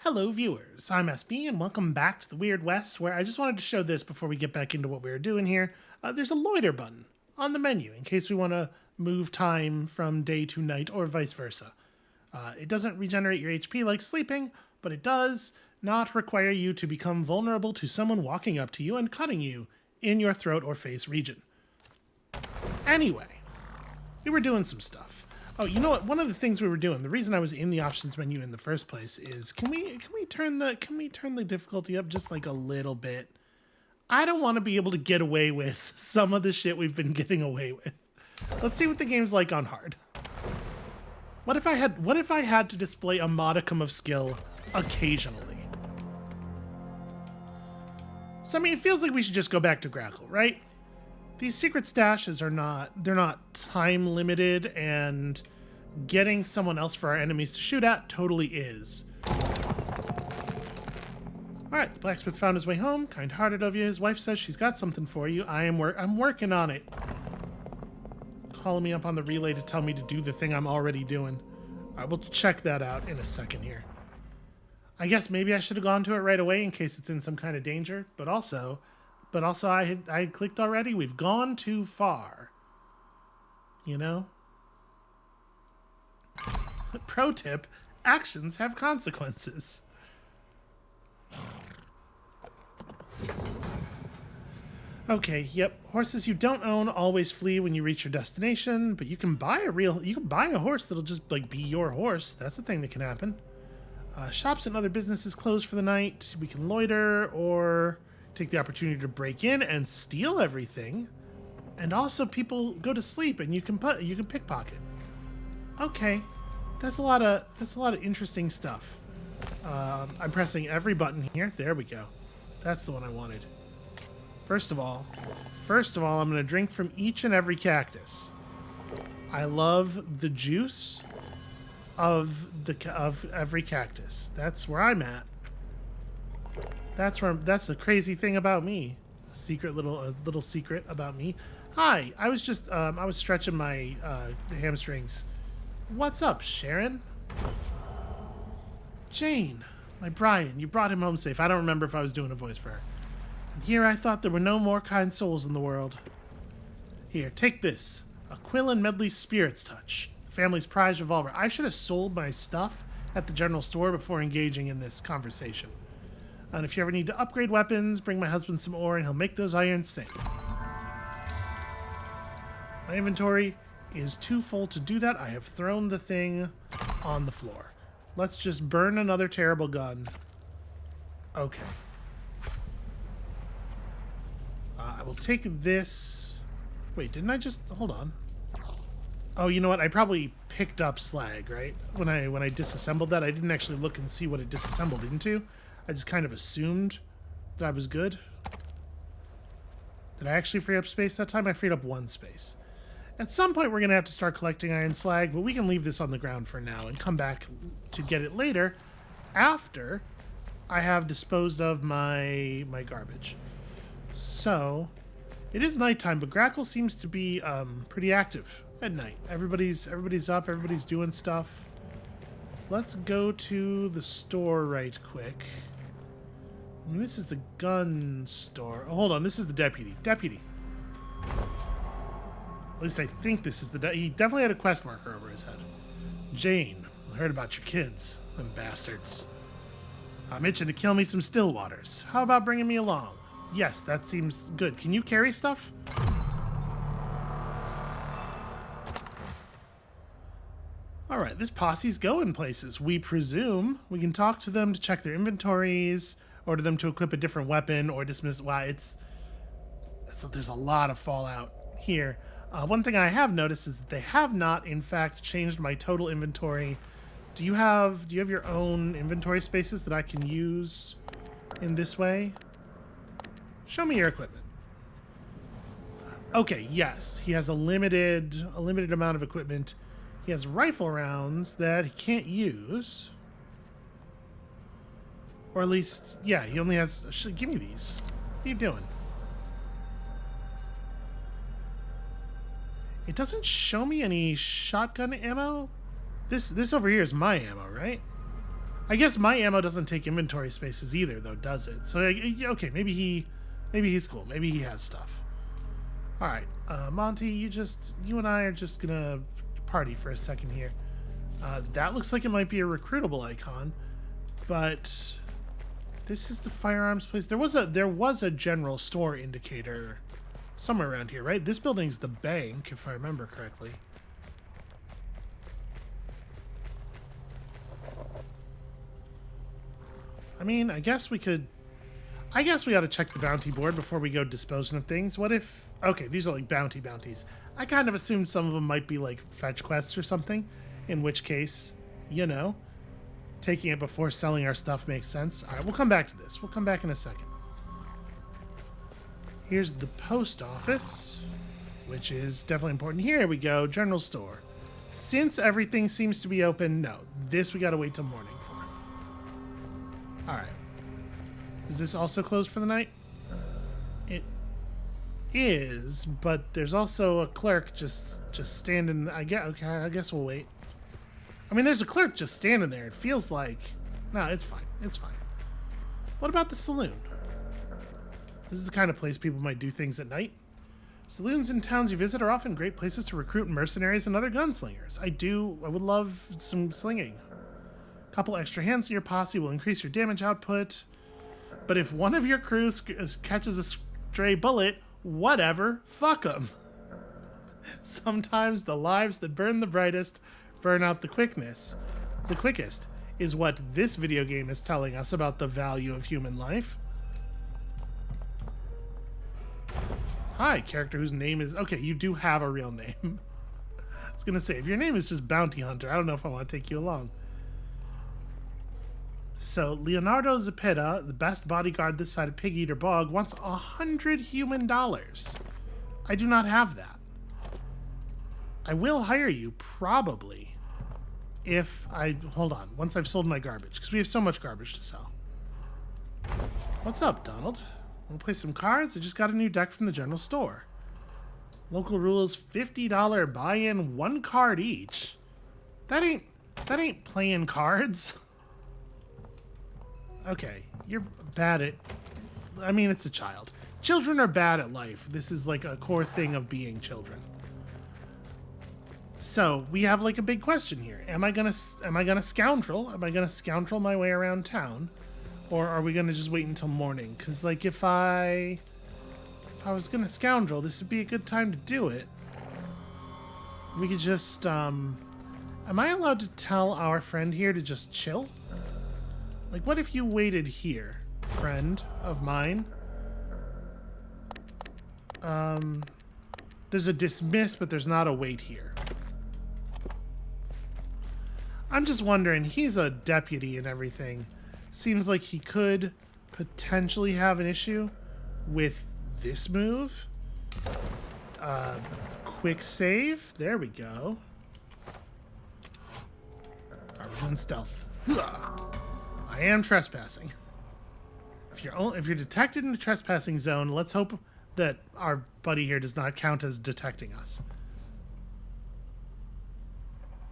Hello viewers, I'm SB and welcome back to the Weird West, where I just wanted to show this before we get back into what we were doing here. There's a loiter button on the menu in case we want to move time from day to night or vice versa. It doesn't regenerate your HP like sleeping, but it does not require you to become vulnerable to someone walking up to you and cutting you in your throat or face region. Anyway, we were doing some stuff. Oh, you know what? One of the things we were doing, the reason I was in the options menu in the first place is can we turn the difficulty up just like a little bit? I don't want to be able to get away with some of the shit we've been getting away with. Let's see what the game's like on hard. What if I had to display a modicum of skill occasionally? So I mean, it feels like we should just go back to Grackle, right? These secret stashes they're not time limited, and getting someone else for our enemies to shoot at totally is. Alright, the blacksmith found his way home. Kind-hearted of you. His wife says she's got something for you. I'm working on it. Calling me up on the relay to tell me to do the thing I'm already doing. Alright, we'll check that out in a second here. I guess maybe I should have gone to it right away in case it's in some kind of danger, but also I had clicked already. We've gone too far. You know? Pro tip, actions have consequences. Okay, yep. Horses you don't own always flee when you reach your destination, but you can buy a horse that'll just like be your horse. That's a thing that can happen. Shops and other businesses closed for the night. We can loiter or take the opportunity to break in and steal everything. And also people go to sleep and you can pickpocket. Okay. That's a lot of interesting stuff. I'm pressing every button here. There we go. That's the one I wanted. First of all, I'm going to drink from each and every cactus. I love the juice of every cactus. That's where I'm at. That's the crazy thing about me. A little secret about me. Hi, I was just I was stretching my hamstrings. What's up, Sharon? Jane, my Brian, you brought him home safe. I don't remember if I was doing a voice for her. And here I thought there were no more kind souls in the world. Here, take this. A Quill and Medley Spirit's Touch. The family's prized revolver. I should have sold my stuff at the general store before engaging in this conversation. And if you ever need to upgrade weapons, bring my husband some ore and he'll make those irons sing. My inventory is too full to do that. I have thrown the thing on the floor. Let's just burn another terrible gun. Okay. I will take this. Wait, didn't I just... Hold on. Oh, you know what? I probably picked up slag, right? When I disassembled that, I didn't actually look and see what it disassembled into. I just kind of assumed that I was good. Did I actually free up space that time? I freed up one space. At some point, we're going to have to start collecting iron slag, but we can leave this on the ground for now and come back to get it later after I have disposed of my garbage. So, it is nighttime, but Grackle seems to be pretty active at night. Everybody's up, everybody's doing stuff. Let's go to the store right quick. And this is the gun store. Oh, hold on, this is the deputy. Deputy. At least I think this is the... He definitely had a quest marker over his head. Jane, I heard about your kids. Them bastards. I'm itching to kill me some Stillwaters. How about bringing me along? Yes, that seems good. Can you carry stuff? Alright, this posse's going places. We presume we can talk to them to check their inventories, order them to equip a different weapon, or dismiss... Wow, there's a lot of fallout here. One thing I have noticed is that they have not, in fact, changed my total inventory. Do you have your own inventory spaces that I can use in this way? Show me your equipment. Okay, yes, he has a limited amount of equipment. He has rifle rounds that he can't use. Or at least, yeah, he only has... Give me these. What are you doing? It doesn't show me any shotgun ammo. This over here is my ammo, right? I guess my ammo doesn't take inventory spaces either, though, does it? So, okay, maybe he's cool. Maybe he has stuff. All right, Monty, you and I are just gonna party for a second here. That looks like it might be a recruitable icon, but this is the firearms place. There was a general store indicator somewhere around here, right? This building's the bank, if I remember correctly. I mean, I guess we ought to check the bounty board before we go disposing of things. What if... Okay, these are like bounties. I kind of assumed some of them might be like fetch quests or something, in which case, you know, taking it before selling our stuff makes sense. All right, we'll come back to this. We'll come back in a second. Here's the post office, which is definitely important. Here we go, general store. Since everything seems to be open, no, this we gotta wait till morning for. All right. Is this also closed for the night? It is, but there's also a clerk just standing. I guess we'll wait. I mean, there's a clerk just standing there. It feels like... No, it's fine. It's fine. What about the saloon? This is the kind of place people might do things at night. Saloons in towns you visit are often great places to recruit mercenaries and other gunslingers. I would love some slinging. A couple extra hands in your posse will increase your damage output. But if one of your crew catches a stray bullet, whatever, fuck them. Sometimes the lives that burn the brightest burn out the quickest, is what this video game is telling us about the value of human life. Hi, character whose name is... Okay, you do have a real name. I was gonna say, if your name is just Bounty Hunter, I don't know if I want to take you along. So, Leonardo Zepeda, the best bodyguard this side of Pig Eater Bog, wants $100 human. I do not have that. I will hire you, probably, if I... Hold on, once I've sold my garbage, because we have so much garbage to sell. What's up, Donald? Want to play some cards? I just got a new deck from the general store. Local rules, $50 buy-in, 1 card each. That ain't playing cards. Okay, you're bad at... I mean, it's a child. Children are bad at life. This is like a core thing of being children. So, we have like a big question here. Am I gonna scoundrel? Am I gonna scoundrel my way around town? Or are we gonna just wait until morning? Because, like, if I was gonna scoundrel, this would be a good time to do it. We could just, am I allowed to tell our friend here to just chill? Like, what if you waited here, friend of mine? There's a dismiss, but there's not a wait here. I'm just wondering, he's a deputy and everything. Seems like he could potentially have an issue with this move. Quick save. There we go. Alright, we're doing stealth. I am trespassing. If you're detected in the trespassing zone, let's hope that our buddy here does not count as detecting us.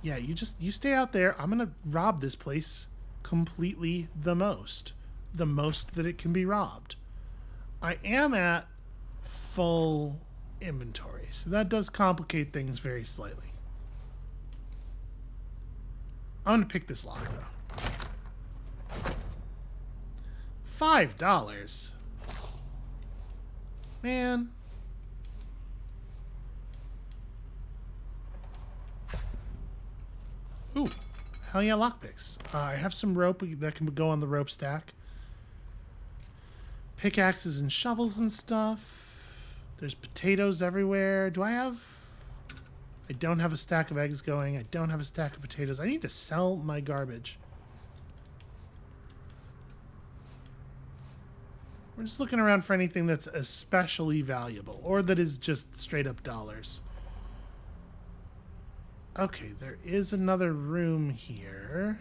Yeah, you stay out there. I'm gonna rob this place completely the most that it can be robbed. I am at full inventory, so that does complicate things very slightly. I'm gonna pick this lock though. $5. Man. Ooh. Hell yeah, lockpicks. I have some rope that can go on the rope stack. Pickaxes and shovels and stuff. There's potatoes everywhere. I don't have a stack of eggs going. I don't have a stack of potatoes. I need to sell my garbage. We're just looking around for anything that's especially valuable or that is just straight up dollars. Okay, there is another room here.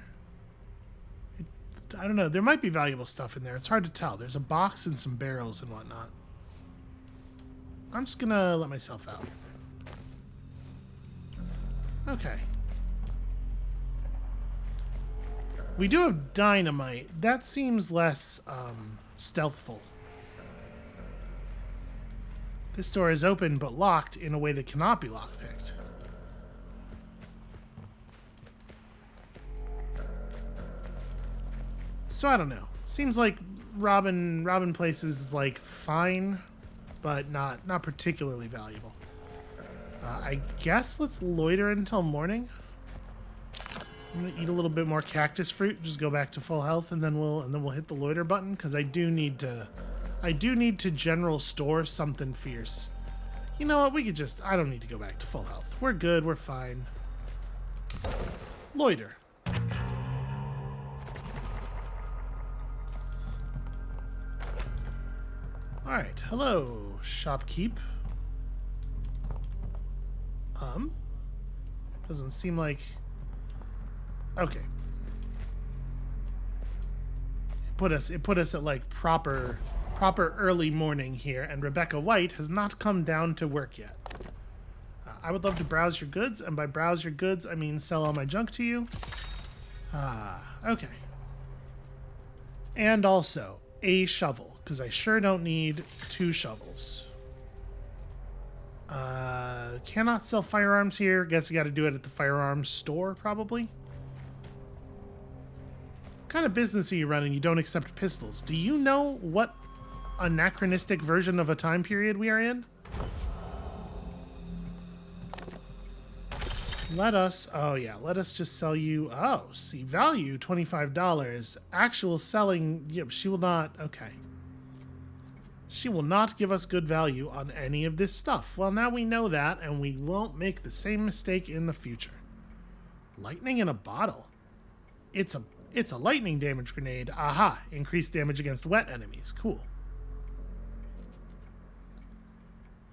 I don't know. There might be valuable stuff in there. It's hard to tell. There's a box and some barrels and whatnot. I'm just gonna let myself out. Okay. We do have dynamite. That seems less stealthful. This door is open but locked in a way that cannot be lockpicked. So I don't know. Seems like robbing places is like fine, but not particularly valuable. I guess let's loiter until morning. I'm gonna eat a little bit more cactus fruit, just go back to full health, and then we'll hit the loiter button because I do need to general store something fierce. You know what? I don't need to go back to full health. We're good. We're fine. Loiter. All right. Hello, shopkeep. Doesn't seem like... Okay. It put us at like proper early morning here, and Rebecca White has not come down to work yet. I would love to browse your goods, and by browse your goods, I mean sell all my junk to you. Okay. And also, a shovel, because I sure don't need 2 shovels. Cannot sell firearms here. Guess you got to do it at the firearms store, probably. What kind of business are you running? You don't accept pistols. Do you know what anachronistic version of a time period we are in? Let us just sell you. Oh, see, value $25. Actual selling, yep, she will not. Okay. She will not give us good value on any of this stuff. Well, now we know that, and we won't make the same mistake in the future. Lightning in a bottle. It's a lightning damage grenade. Aha! Increased damage against wet enemies. Cool.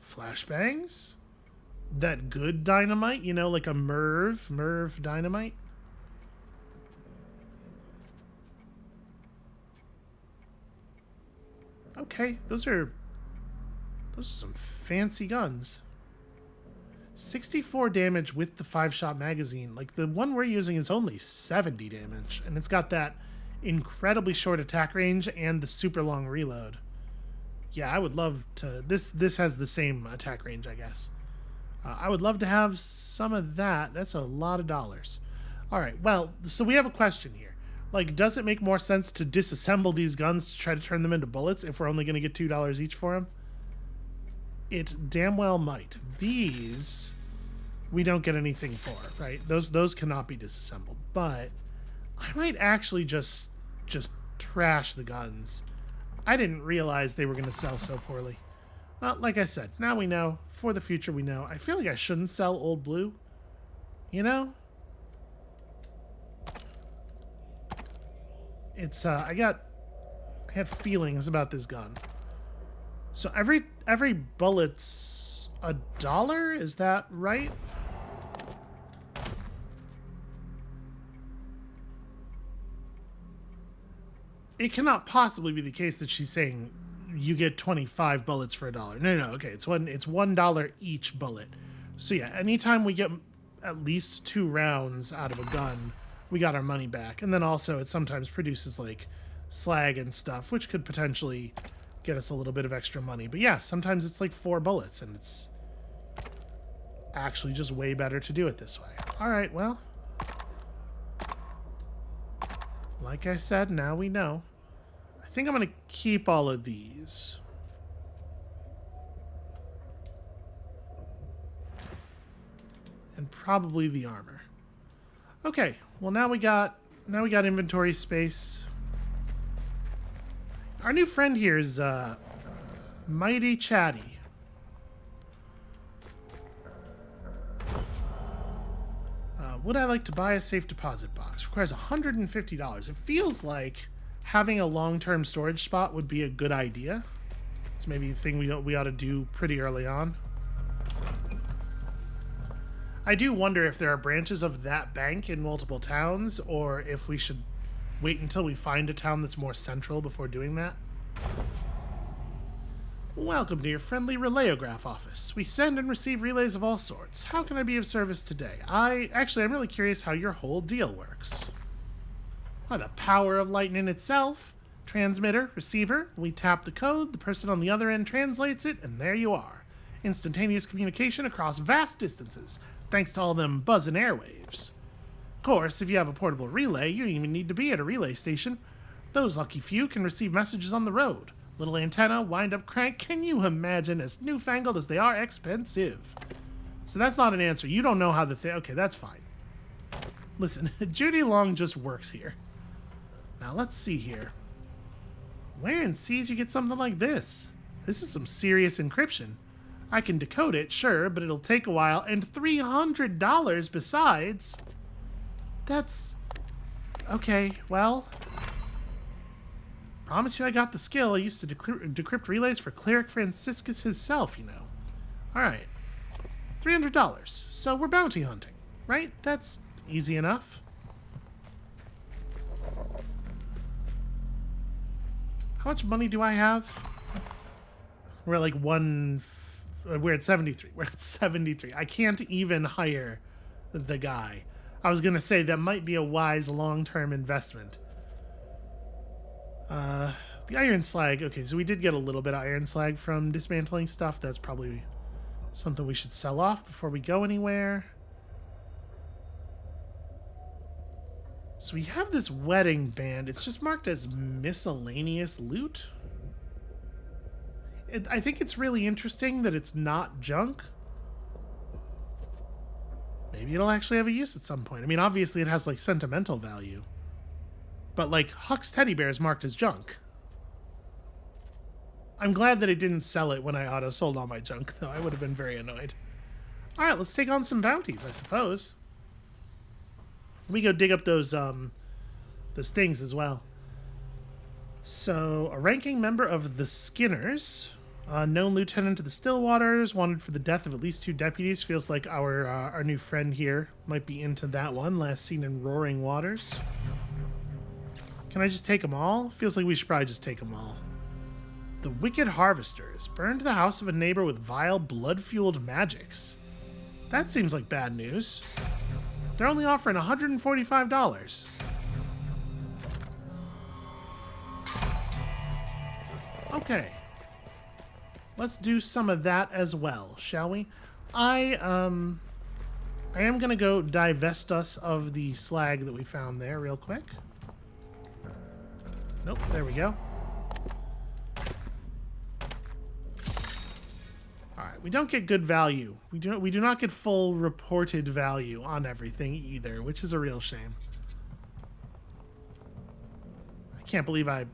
Flashbangs? That good dynamite? You know, like a Merv dynamite? Okay, those are some fancy guns. 64 damage with the 5-shot magazine. Like, the one we're using is only 70 damage, and it's got that incredibly short attack range and the super long reload. Yeah, I would love to... This has the same attack range, I guess. I would love to have some of that. That's a lot of dollars. All right, well, so we have a question here. Like, does it make more sense to disassemble these guns to try to turn them into bullets if we're only going to get $2 each for them? It damn well might. These, we don't get anything for, right? Those cannot be disassembled. But I might actually just trash the guns. I didn't realize they were going to sell so poorly. Well, like I said, now we know. For the future, we know. I feel like I shouldn't sell Old Blue. You know? It's, I had feelings about this gun. So every bullet's $1? Is that right? It cannot possibly be the case that she's saying you get 25 bullets for $1. No, okay, it's $1 each bullet. So yeah, anytime we get at least 2 rounds out of a gun, we got our money back. And then also it sometimes produces like slag and stuff, which could potentially get us a little bit of extra money. But yeah, sometimes it's like 4 bullets, and it's actually just way better to do it this way. All right, well, like I said, now we know. I think I'm going to keep all of these. And probably the armor. Okay, well now we got inventory space. Our new friend here is mighty chatty. Would I like to buy a safe deposit box? Requires $150. It feels like having a long-term storage spot would be a good idea. It's maybe a thing we ought to do pretty early on. I do wonder if there are branches of that bank in multiple towns, or if we should wait until we find a town that's more central before doing that. Welcome to your friendly relayograph office. We send and receive relays of all sorts. How can I be of service today? I'm really curious how your whole deal works. By the power of lightning itself. Transmitter, receiver, we tap the code, the person on the other end translates it, and there you are. Instantaneous communication across vast distances, thanks to all them buzzing airwaves. Of course, if you have a portable relay, you don't even need to be at a relay station. Those lucky few can receive messages on the road. Little antenna, wind-up crank, can you imagine? As newfangled as they are expensive. So that's not an answer. You don't know how the thing... Okay, that's fine. Listen, Judy Long just works here. Now, let's see here. Where in C's you get something like this? This is some serious encryption. I can decode it, sure, but it'll take a while, and $300 besides. That's... Okay, well... Promise you I got the skill. I used to decrypt relays for Cleric Franciscus himself, you know. Alright. $300. So we're bounty hunting, right? That's easy enough. How much money do I have? We're at like we're at 73. We're at 73. I can't even hire the guy. I was going to say that might be a wise long-term investment. The iron slag. Okay, so we did get a little bit of iron slag from dismantling stuff. That's probably something we should sell off before we go anywhere. So we have this wedding band. It's just marked as miscellaneous loot. I think it's really interesting that it's not junk. Maybe it'll actually have a use at some point. I mean, obviously it has, like, sentimental value. But, like, Huck's teddy bear is marked as junk. I'm glad that it didn't sell it when I auto-sold all my junk, though. I would have been very annoyed. Alright, let's take on some bounties, I suppose. Let me go dig up those things as well. So, a ranking member of the Skinners, known lieutenant of the Stillwaters, wanted for the death of at least 2 deputies. Feels like our new friend here might be into that one. Last seen in Roaring Waters. Can I just take them all? Feels like we should probably just take them all. The Wicked Harvesters burned the house of a neighbor with vile, blood-fueled magics. That seems like bad news. They're only offering $145. Okay. Let's do some of that as well, shall we? I am going to go divest us of the slag that we found there real quick. Nope, there we go. Alright, we don't get good value. We do not get full reported value on everything either, which is a real shame. I can't believe I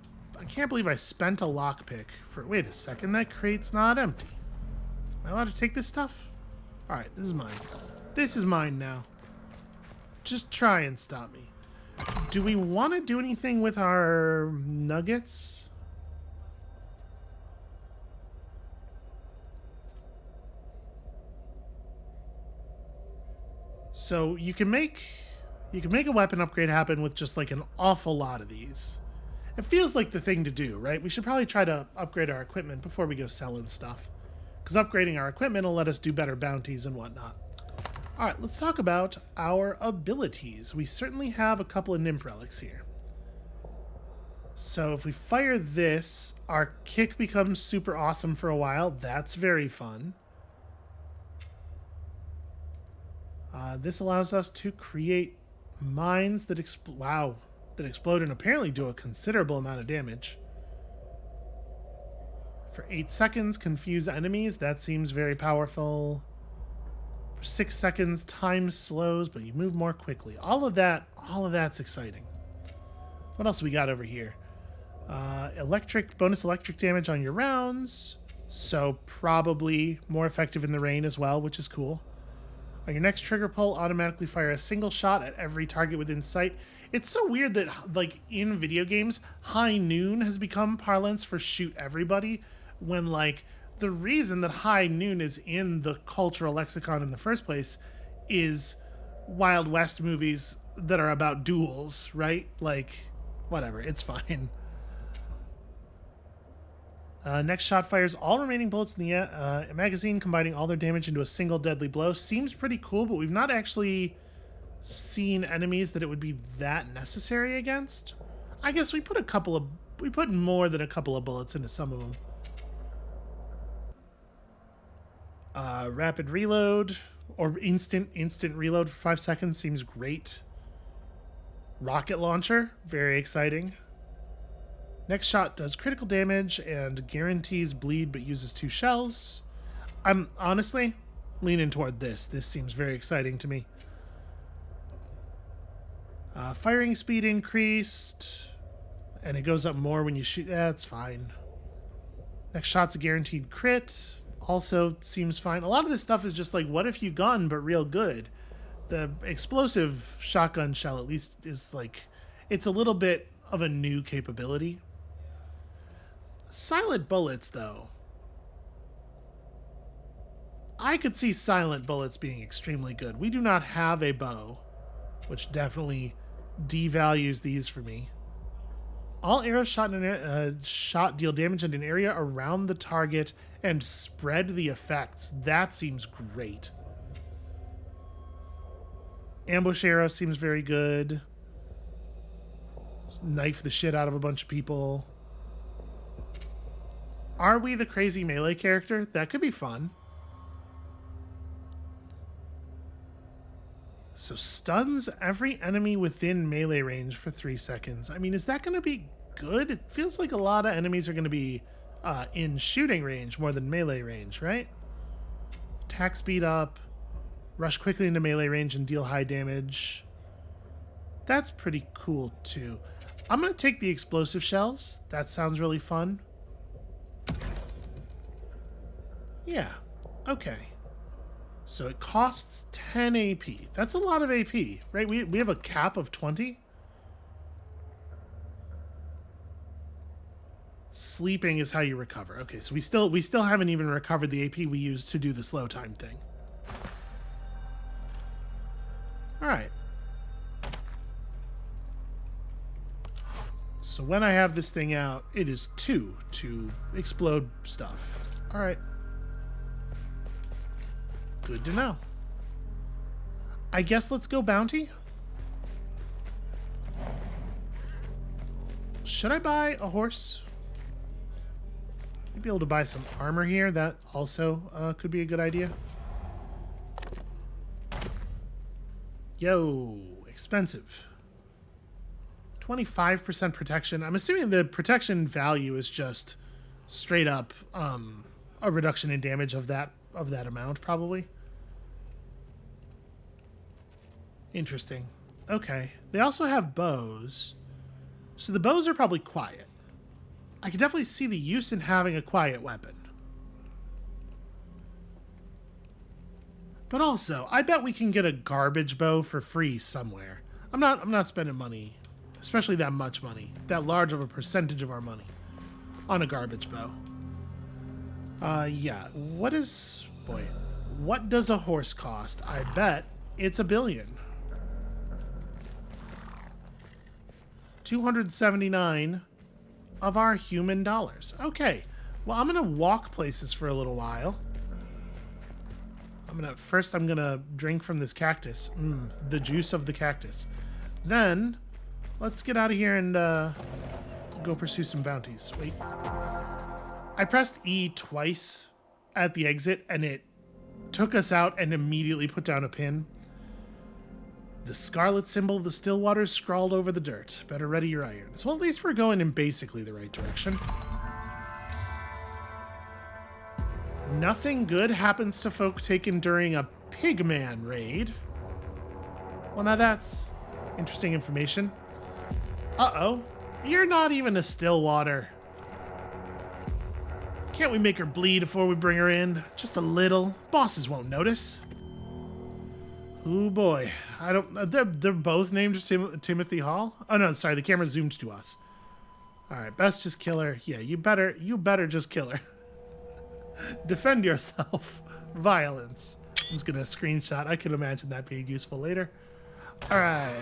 spent a lockpick for... Wait a second, that crate's not empty. Am I allowed to take this stuff? Alright, this is mine. This is mine now. Just try and stop me. Do we want to do anything with our nuggets? So you can make a weapon upgrade happen with just like an awful lot of these. It feels like the thing to do, right? We should probably try to upgrade our equipment before we go selling stuff. Because upgrading our equipment will let us do better bounties and whatnot. Alright, let's talk about our abilities. We certainly have a couple of nymph relics here. So if we fire this, our kick becomes super awesome for a while. That's very fun. This allows us to create mines that explode and apparently do a considerable amount of damage. For 8 seconds, confuse enemies. That seems very powerful. For 6 seconds, time slows, but you move more quickly. All of that's exciting. What else we got over here? Bonus electric damage on your rounds. So probably more effective in the rain as well, which is cool. On your next trigger pull, automatically fire a single shot at every target within sight. It's so weird that, like, in video games, high noon has become parlance for shoot everybody, when, like, the reason that high noon is in the cultural lexicon in the first place is Wild West movies that are about duels, right? Like, whatever, it's fine. Next shot fires all remaining bullets in the magazine, combining all their damage into a single deadly blow. Seems pretty cool, but we've not actually seen enemies that it would be that necessary against. I guess we put more than a couple of bullets into some of them. Rapid reload or instant reload for 5 seconds seems great. Rocket launcher, very exciting. Next shot does critical damage and guarantees bleed but uses 2 shells. I'm honestly leaning toward this. This seems very exciting to me. Firing speed increased, and it goes up more when you shoot. That's fine. Next shot's a guaranteed crit. Also seems fine. A lot of this stuff is just like, what if you gun, but real good. The explosive shotgun shell at least is like, it's a little bit of a new capability. Silent bullets, though. I could see silent bullets being extremely good. We do not have a bow, which definitely devalues these for me. All arrows shot deal damage in an area around the target and spread the effects. That seems great. Ambush arrow seems very good. Just knife the shit out of a bunch of people. Are we the crazy melee character? That could be fun. So stuns every enemy within melee range for 3 seconds. I mean, is that going to be good? It feels like a lot of enemies are going to be in shooting range more than melee range, right? Attack speed up. Rush quickly into melee range and deal high damage. That's pretty cool, too. I'm going to take the explosive shells. That sounds really fun. Yeah. Okay. So it costs 10 AP. That's a lot of AP, right? We have a cap of 20. Sleeping is how you recover. Okay, so we still haven't even recovered the AP we used to do the slow time thing. All right. So when I have this thing out, it is 2 to explode stuff. All right. Good to know. I guess let's go bounty. Should I buy a horse? I'd be able to buy some armor here. That also could be a good idea. Yo, expensive. 25% protection. I'm assuming the protection value is just straight up a reduction in damage of that amount, probably. Interesting. Okay. They also have bows. So the bows are probably quiet. I can definitely see the use in having a quiet weapon. But also, I bet we can get a garbage bow for free somewhere. I'm not spending money, especially that much money, that large of a percentage of our money, on a garbage bow. Yeah. What does a horse cost? I bet it's $1 billion. 279 of our human dollars. Okay. Well, I'm gonna walk places for a little while. First I'm gonna drink from this cactus. The juice of the cactus. Then let's get out of here and go pursue some bounties. Wait. I pressed E twice at the exit and it took us out and immediately put down a pin. The scarlet symbol of the still waters scrawled over the dirt. Better ready your irons. Well, at least we're going in basically the right direction. Nothing good happens to folk taken during a pigman raid. Well, now that's interesting information. Uh-oh. You're not even a still water. Can't we make her bleed before we bring her in? Just a little. Bosses won't notice. Oh boy. They're both named Timothy Hall? Oh no, sorry, the camera zoomed to us. Alright, best just kill her. Yeah, you better just kill her. Defend yourself. Violence. I'm just gonna screenshot. I can imagine that being useful later. Alright.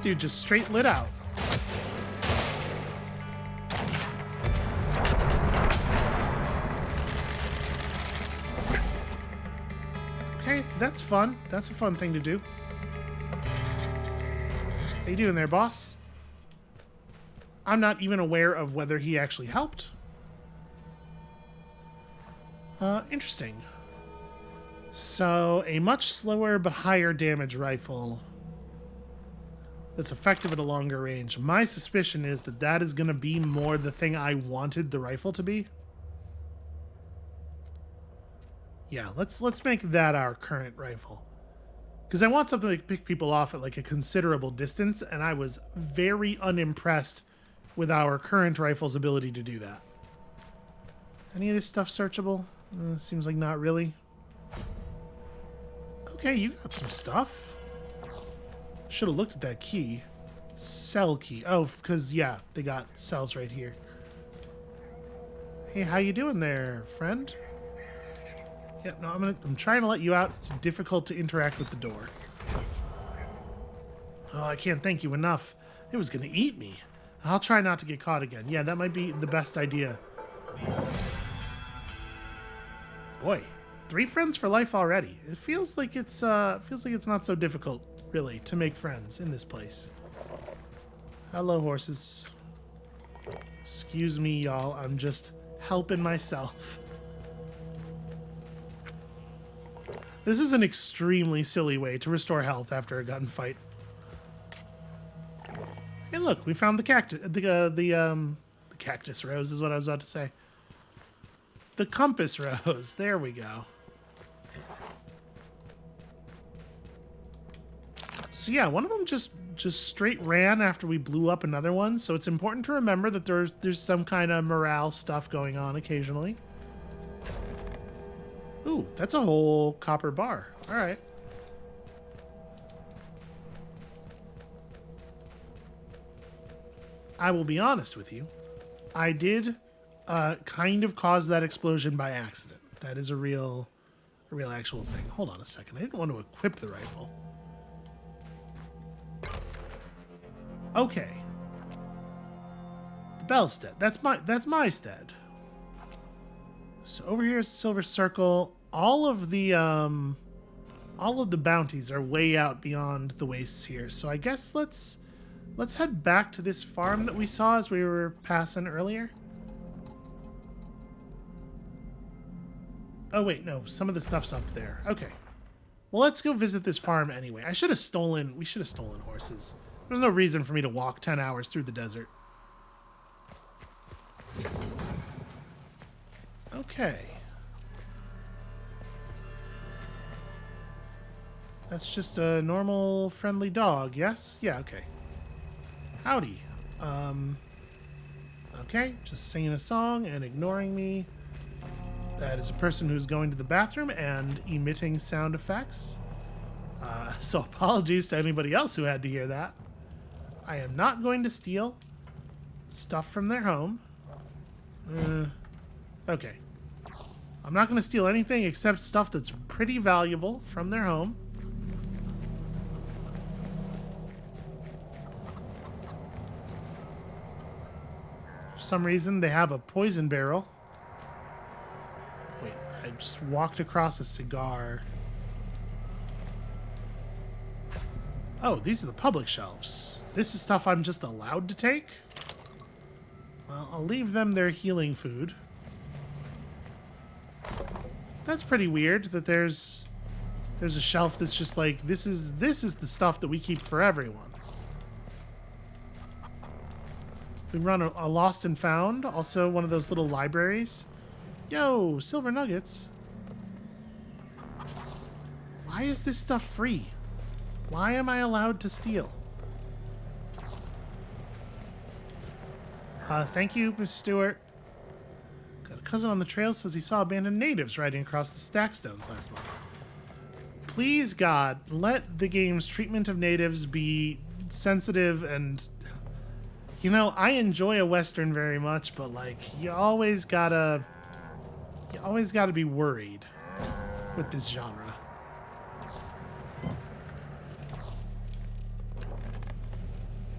Dude just straight lit out. Okay, that's fun. That's a fun thing to do. How you doing there, boss? I'm not even aware of whether he actually helped. Interesting. So, a much slower but higher damage rifle that's effective at a longer range. My suspicion is that that is going to be more the thing I wanted the rifle to be. Yeah, let's make that our current rifle. Because I want something to pick people off at like a considerable distance, and I was very unimpressed with our current rifle's ability to do that. Any of this stuff searchable? Seems like not really. Okay, you got some stuff. Should have looked at that key. Cell key. Oh, because, yeah, they got cells right here. Hey, how you doing there, friend? Yeah, no, I'm trying to let you out. It's difficult to interact with the door. Oh, I can't thank you enough. It was going to eat me. I'll try not to get caught again. Yeah, that might be the best idea. Boy, 3 friends for life already. It feels like it's not so difficult, really, to make friends in this place. Hello, horses. Excuse me, y'all. I'm just helping myself. This is an extremely silly way to restore health after a gunfight. Hey, look, we found the cactus. The cactus rose is what I was about to say. The compass rose. There we go. So yeah, one of them just straight ran after we blew up another one. So it's important to remember that there's some kind of morale stuff going on occasionally. Ooh, that's a whole copper bar. All right. I will be honest with you. I did kind of cause that explosion by accident. That is a real actual thing. Hold on a second. I didn't want to equip the rifle. Okay. The Bellstead. That's my stead. So over here is the Silver Circle. All of the bounties are way out beyond the wastes here. So I guess let's head back to this farm that we saw as we were passing earlier. Oh wait, no, some of the stuff's up there. Okay. Well, let's go visit this farm anyway. We should have stolen horses. There's no reason for me to walk 10 hours through the desert. Okay. That's just a normal, friendly dog, yes? Yeah, okay. Howdy. Okay, just singing a song and ignoring me. That is a person who's going to the bathroom and emitting sound effects. So apologies to anybody else who had to hear that. I am not going to steal stuff from their home. Okay. I'm not going to steal anything except stuff that's pretty valuable from their home. For some reason, they have a poison barrel. Wait, I just walked across a cigar. Oh, these are the public shelves. This is stuff I'm just allowed to take? Well, I'll leave them their healing food. That's pretty weird that there's a shelf that's just like, this is the stuff that we keep for everyone. We run a lost and found, also one of those little libraries. Yo, silver nuggets. Why is this stuff free? Why am I allowed to steal? Thank you, Miss Stewart. Got a cousin on the trail says he saw abandoned natives riding across the Stackstones last month. Please, God, let the game's treatment of natives be sensitive and... You know, I enjoy a Western very much, but, like, you always gotta be worried with this genre.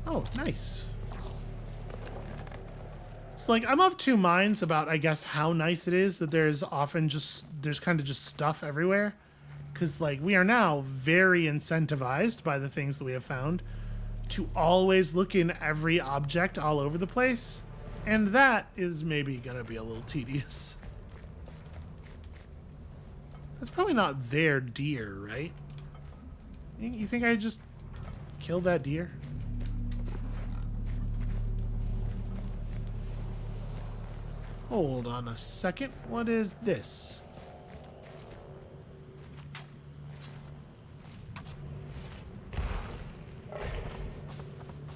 Oh, nice. So, like, I'm of two minds about, I guess, how nice it is that there's kind of just stuff everywhere. Because, like, we are now very incentivized by the things that we have found to always look in every object all over the place. And that is maybe going to be a little tedious. That's probably not their deer, right? You think I just killed that deer? Hold on a second. What is this?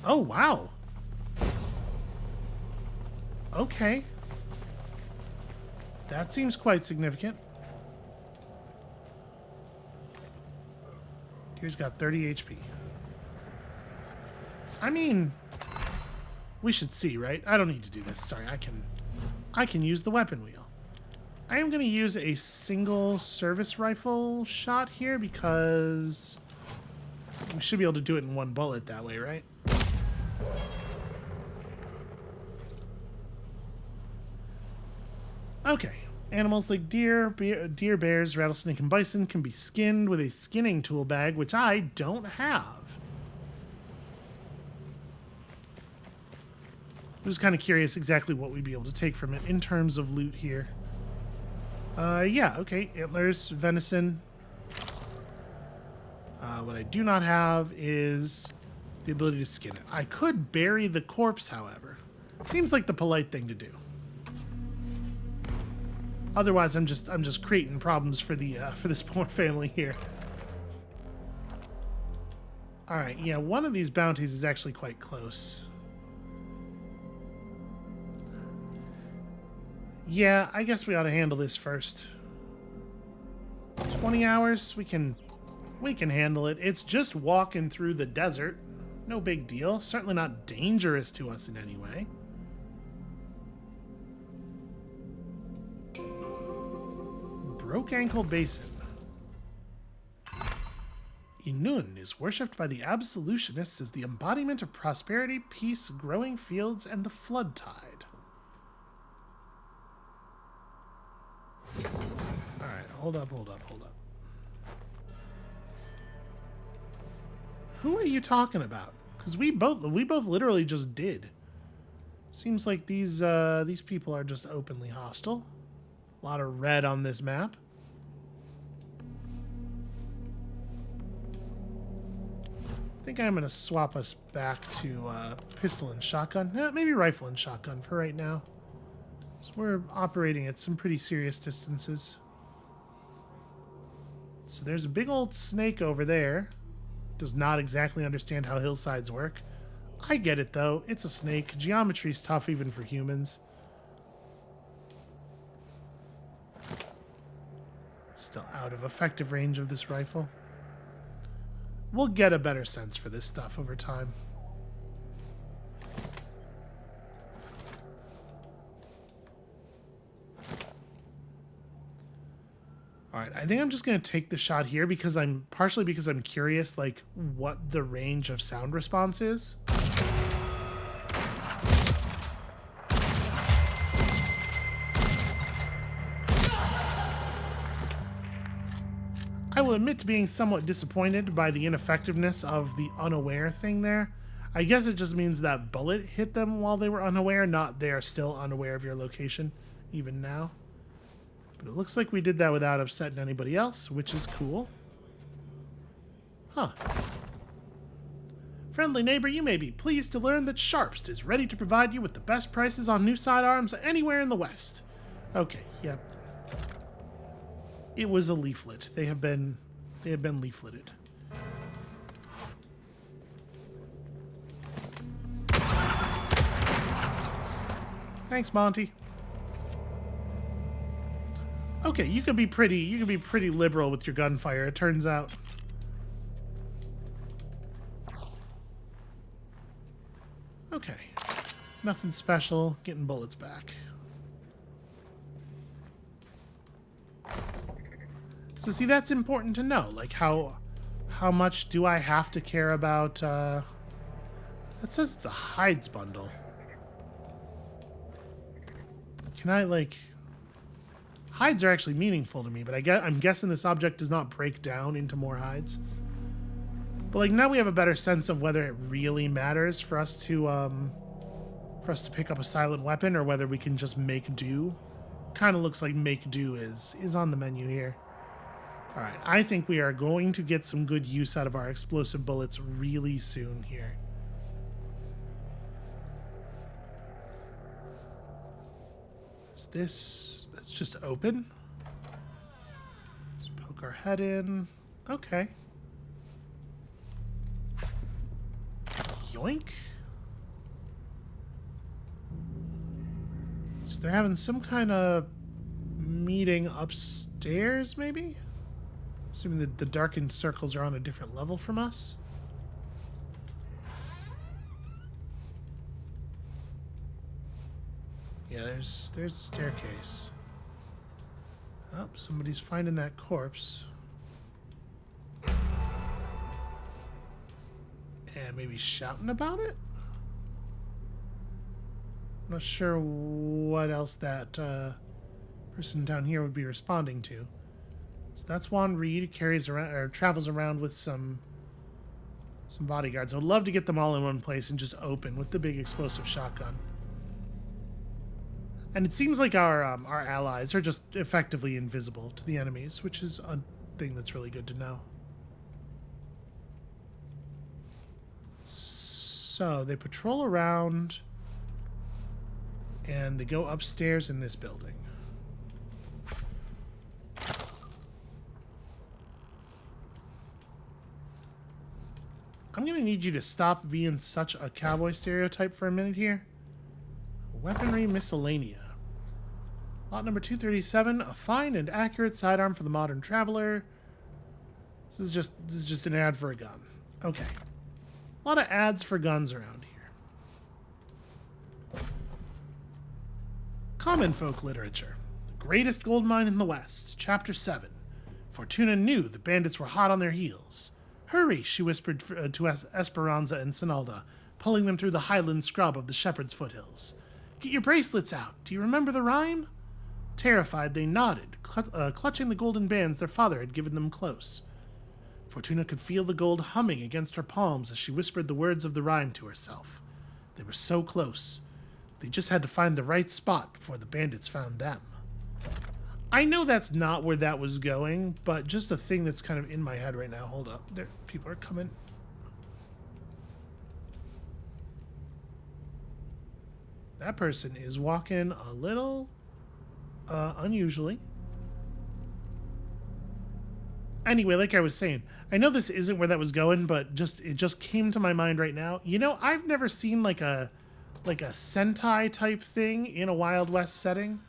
Oh, wow. Okay. That seems quite significant. Deer's got 30 HP. I mean, we should see, right? I don't need to do this. Sorry, I can use the weapon wheel. I am going to use a single service rifle shot here because we should be able to do it in one bullet that way, right? Okay. Animals like deer, bears, rattlesnake, and bison can be skinned with a skinning tool bag, which I don't have. I'm just kind of curious exactly what we'd be able to take from it in terms of loot here. Yeah, okay. Antlers, venison. What I do not have is the ability to skin it. I could bury the corpse, however. Seems like the polite thing to do. Otherwise, I'm just creating problems for this poor family here. All right, yeah, one of these bounties is actually quite close. Yeah, I guess we ought to handle this first. 20 hours, we can handle it. It's just walking through the desert. No big deal. Certainly not dangerous to us in any way. Broke Ankle Basin. Inun is worshipped by the absolutionists as the embodiment of prosperity, peace, growing fields, and the flood tide. Alright, hold up. Who are you talking about? Because we both literally just did. Seems like these people are just openly hostile. A lot of red on this map. I think I'm going to swap us back to pistol and shotgun. Maybe rifle and shotgun for right now. So we're operating at some pretty serious distances. So there's a big old snake over there. Does not exactly understand how hillsides work. I get it, though. It's a snake. Geometry's tough even for humans. Still out of effective range of this rifle. We'll get a better sense for this stuff over time. Alright, I think I'm just going to take the shot here because I'm curious, like, what the range of sound response is. I will admit to being somewhat disappointed by the ineffectiveness of the unaware thing there. I guess it just means that bullet hit them while they were unaware, not they are still unaware of your location, even now. But it looks like we did that without upsetting anybody else, which is cool. Huh. Friendly neighbor, you may be pleased to learn that Sharpst is ready to provide you with the best prices on new sidearms anywhere in the West. Okay, yep. It was a leaflet. They have been leafleted. Thanks, Monty. Okay, you could be pretty liberal with your gunfire, it turns out. Okay. Nothing special, getting bullets back. So see, that's important to know. Like, how much do I have to care about, It says it's a hides bundle. Can I, like, Hides are actually meaningful to me, but I'm guessing this object does not break down into more hides. But like now we have a better sense of whether it really matters for us to pick up a silent weapon or whether we can just make do. Kind of looks like make do is on the menu here. All right, I think we are going to get some good use out of our explosive bullets really soon here. Is this... It's just open? Let's poke our head in. Okay. Yoink. So they're having some kind of meeting upstairs, maybe? Assuming that the darkened circles are on a different level from us. Yeah, there's the staircase. Oh, somebody's finding that corpse. And maybe shouting about it? I'm not sure what else that person down here would be responding to. So that's Juan Reed, carries around or travels around with some bodyguards. I would love to get them all in one place and just open with the big explosive shotgun. And it seems like our allies are just effectively invisible to the enemies, which is a thing that's really good to know. So they patrol around and they go upstairs in this building. I'm going to need you to stop being such a cowboy stereotype for a minute here. Weaponry miscellanea. Lot number 237, a fine and accurate sidearm for the modern traveler. This is just an ad for a gun. Okay. A lot of ads for guns around here. Common folk literature. The greatest gold mine in the West. Chapter 7. Fortuna knew the bandits were hot on their heels. Hurry, she whispered to Esperanza and Sinalda, pulling them through the highland scrub of the shepherd's foothills. Get your bracelets out. Do you remember the rhyme? Terrified, they nodded, clutching the golden bands their father had given them close. Fortuna could feel the gold humming against her palms as she whispered the words of the rhyme to herself. They were so close. They just had to find the right spot before the bandits found them. I know that's not where that was going, but just a thing that's kind of in my head right now. Hold up. There, people are coming. That person is walking a little unusually. Anyway, like I was saying, I know this isn't where that was going, but it just came to my mind right now. You know, I've never seen like a Sentai type thing in a Wild West setting.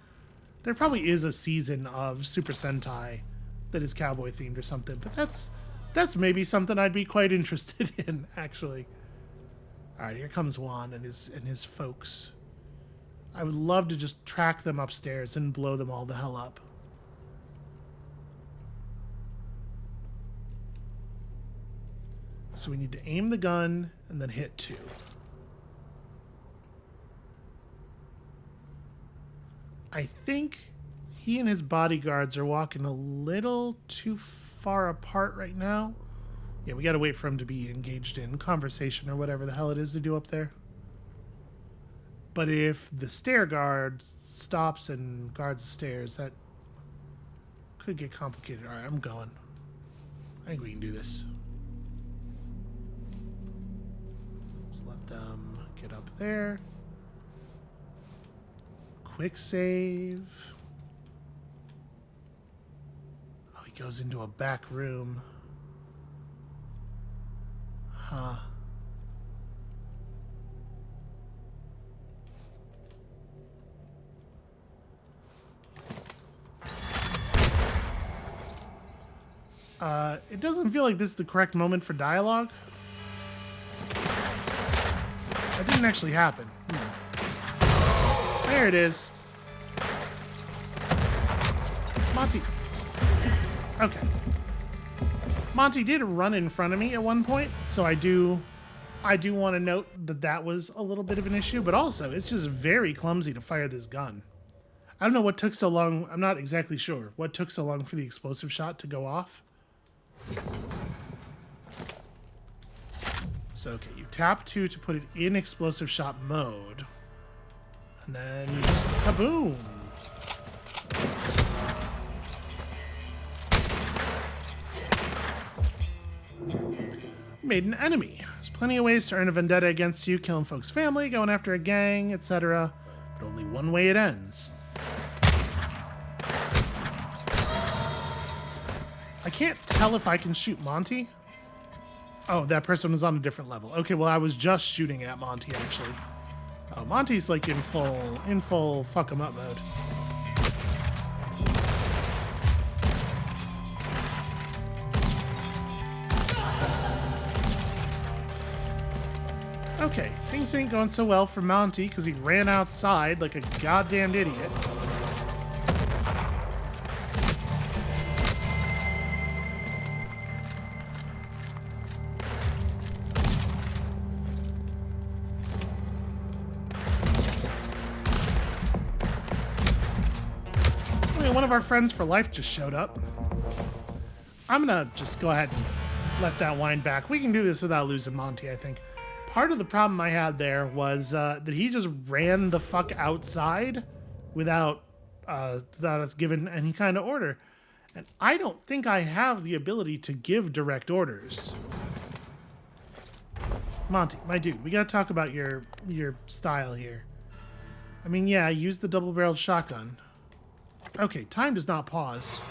There probably is a season of Super Sentai that is cowboy themed or something, but that's maybe something I'd be quite interested in, actually. All right, here comes Juan and his folks. I would love to just track them upstairs and blow them all the hell up. So we need to aim the gun and then hit 2. I think he and his bodyguards are walking a little too far apart right now. Yeah, we gotta wait for him to be engaged in conversation or whatever the hell it is to do up there. But if the stair guard stops and guards the stairs, that could get complicated. All right, I'm going. I think we can do this. Let's let them get up there. Quick save. Oh, he goes into a back room. Huh. It doesn't feel like this is the correct moment for dialogue. That didn't actually happen. There it is. Monty. Okay. Monty did run in front of me at one point, so I do want to note that that was a little bit of an issue, but also it's just very clumsy to fire this gun. I don't know what took so long. I'm not exactly sure what took so long for the explosive shot to go off. So, okay, you tap 2 to put it in explosive shot mode. And then you just kaboom. You made an enemy. There's plenty of ways to earn a vendetta against you, killing folks' family, going after a gang, etc. But only one way it ends. I can't tell if I can shoot Monty. Oh, that person was on a different level. Okay, well, I was just shooting at Monty, actually. Oh, Monty's like in full fuck 'em up mode. Okay, things ain't going so well for Monty because he ran outside like a goddamn idiot. One of our friends for life just showed up. I'm gonna just go ahead and let that wind back. We can do this without losing Monty, I think. Part of the problem I had there was that he just ran the fuck outside without us giving any kind of order. And I don't think I have the ability to give direct orders. Monty, my dude, we gotta talk about your style here. I mean, yeah, I used the double-barreled shotgun. Okay, time does not pause.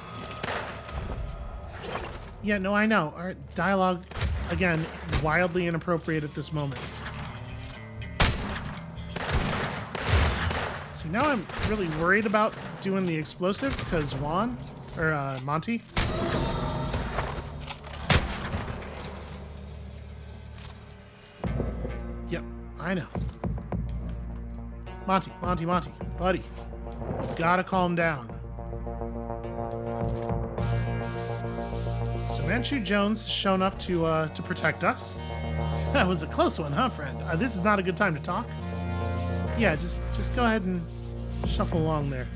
Yeah, no, I know. All right, dialogue, again, wildly inappropriate at this moment. See, now I'm really worried about doing the explosive because Monty. Yep, I know. Monty, buddy. Gotta calm down. So Manchu Jones has shown up to protect us. That was a close one, huh, friend? This is not a good time to talk. Yeah, just go ahead and shuffle along there.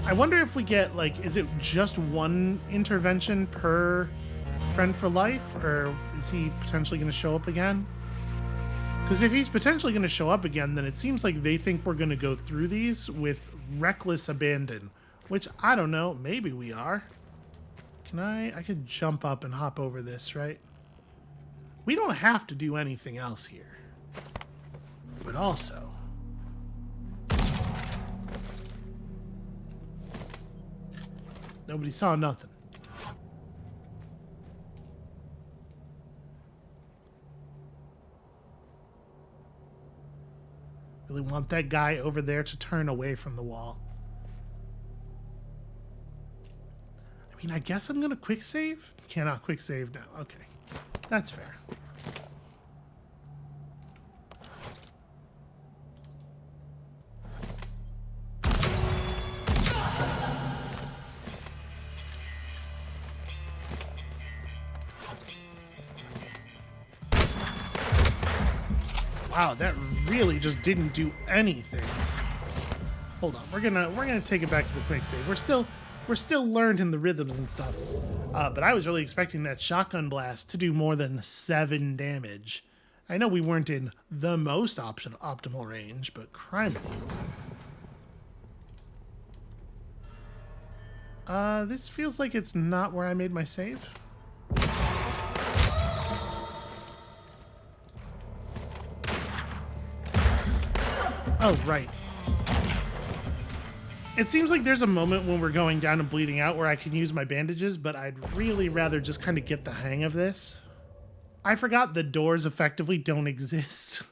I wonder if we get, like, is it just one intervention per friend for life, or is he potentially going to show up again? Because if he's potentially going to show up again, then it seems like they think we're going to go through these with reckless abandon. Which, I don't know, maybe we are. Can I could jump up and hop over this, right? We don't have to do anything else here. But also... nobody saw nothing. Really want that guy over there to turn away from the wall. I mean, I guess I'm gonna quick save? Cannot quick save now. Okay. That's fair. Wow, that really just didn't do anything. Hold on, we're gonna take it back to the quick save. We're still learning the rhythms and stuff. But I was really expecting that shotgun blast to do more than 7 damage. I know we weren't in the most optimal range, but criminy. This feels like it's not where I made my save. Oh, right. It seems like there's a moment when we're going down and bleeding out where I can use my bandages, but I'd really rather just kind of get the hang of this. I forgot the doors effectively don't exist.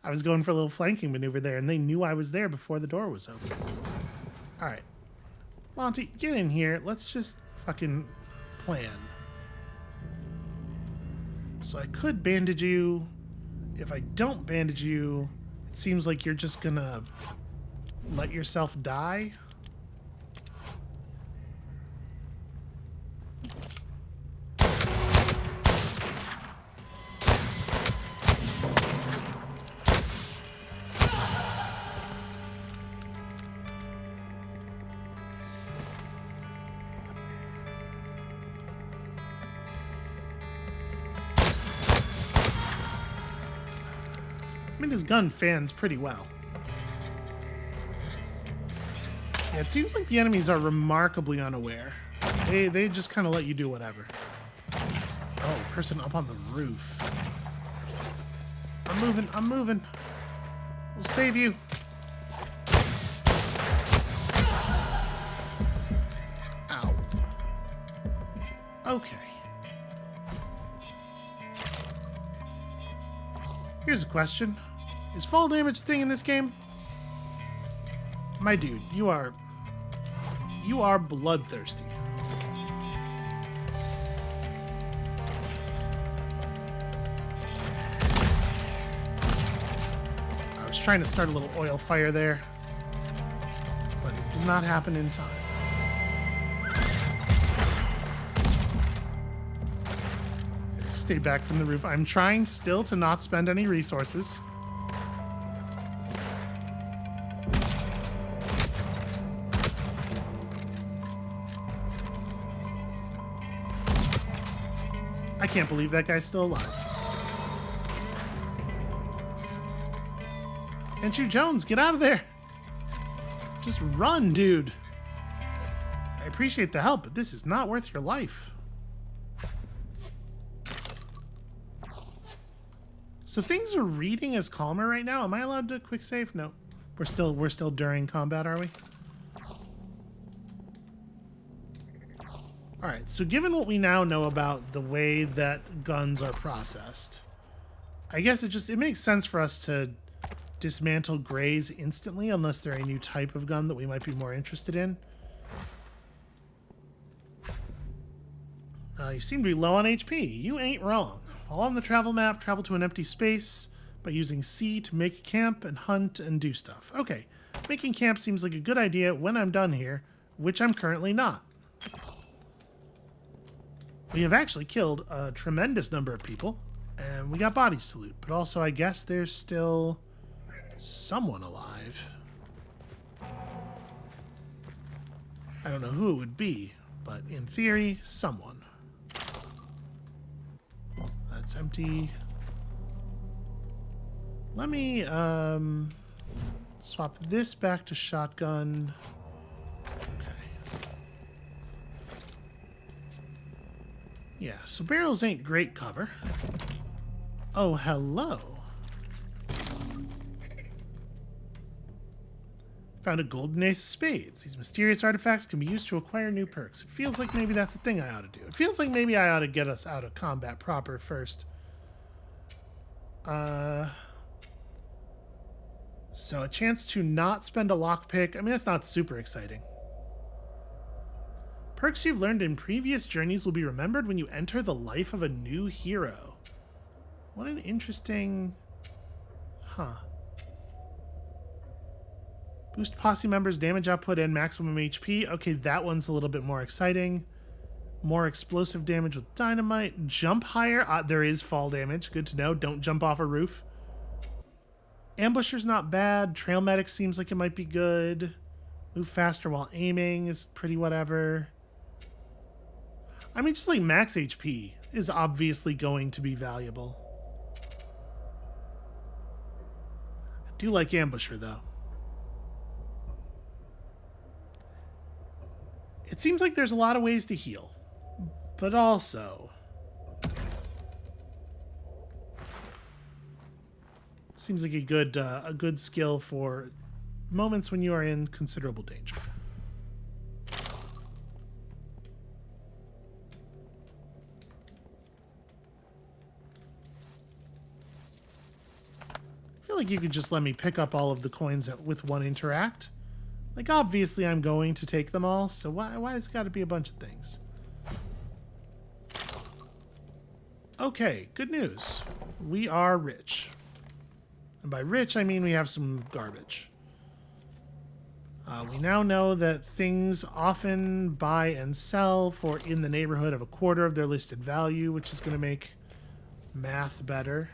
I was going for a little flanking maneuver there, and they knew I was there before the door was open. All right. Monty, get in here. Let's just fucking plan. So I could bandage you. If I don't bandage you, it seems like you're just gonna let yourself die. mean, this gun fans pretty well. Yeah, it seems like the enemies are remarkably unaware. They just kind of let you do whatever. Oh, person up on the roof. I'm moving. We'll save you. Ow. Okay. Here's a question. Is fall damage a thing in this game? My dude, you are bloodthirsty. I was trying to start a little oil fire there, but it did not happen in time. Stay back from the roof. I'm trying still to not spend any resources. I can't believe that guy's still alive. Andrew Jones, get out of there. Just run, dude. I appreciate the help, but this is not worth your life. So things are reading as calmer right now. Am I allowed to quick save? No. We're still during combat, are we? All right, so given what we now know about the way that guns are processed, I guess it makes sense for us to dismantle grays instantly unless they're a new type of gun that we might be more interested in. You seem to be low on HP. You ain't wrong. While on the travel map, travel to an empty space by using C to make camp and hunt and do stuff. Okay, making camp seems like a good idea when I'm done here, which I'm currently not. We have actually killed a tremendous number of people, and we got bodies to loot, but also I guess there's still someone alive. I don't know who it would be, but in theory, someone. That's empty. Let me swap this back to shotgun. Okay. Yeah, so barrels ain't great cover. Oh, hello. Found a golden ace of spades. These mysterious artifacts can be used to acquire new perks. It feels like maybe that's a thing I ought to do. It feels like maybe I ought to get us out of combat proper first. So a chance to not spend a lockpick. I mean, that's not super exciting. Perks you've learned in previous journeys will be remembered when you enter the life of a new hero. What an interesting... Huh. Boost posse members' damage output and maximum HP. Okay, that one's a little bit more exciting. More explosive damage with dynamite. Jump higher. There is fall damage. Good to know. Don't jump off a roof. Ambusher's not bad. Trail medic seems like it might be good. Move faster while aiming is pretty whatever. I mean, just like max HP is obviously going to be valuable. I do like Ambusher, though. It seems like there's a lot of ways to heal, but also seems like a good skill for moments when you are in considerable danger. I feel like you could just let me pick up all of the coins with one interact. Like, obviously I'm going to take them all, so why has it got to be a bunch of things? Okay, good news. We are rich. And by rich, I mean we have some garbage. We now know that things often buy and sell for in the neighborhood of a quarter of their listed value, which is going to make math better.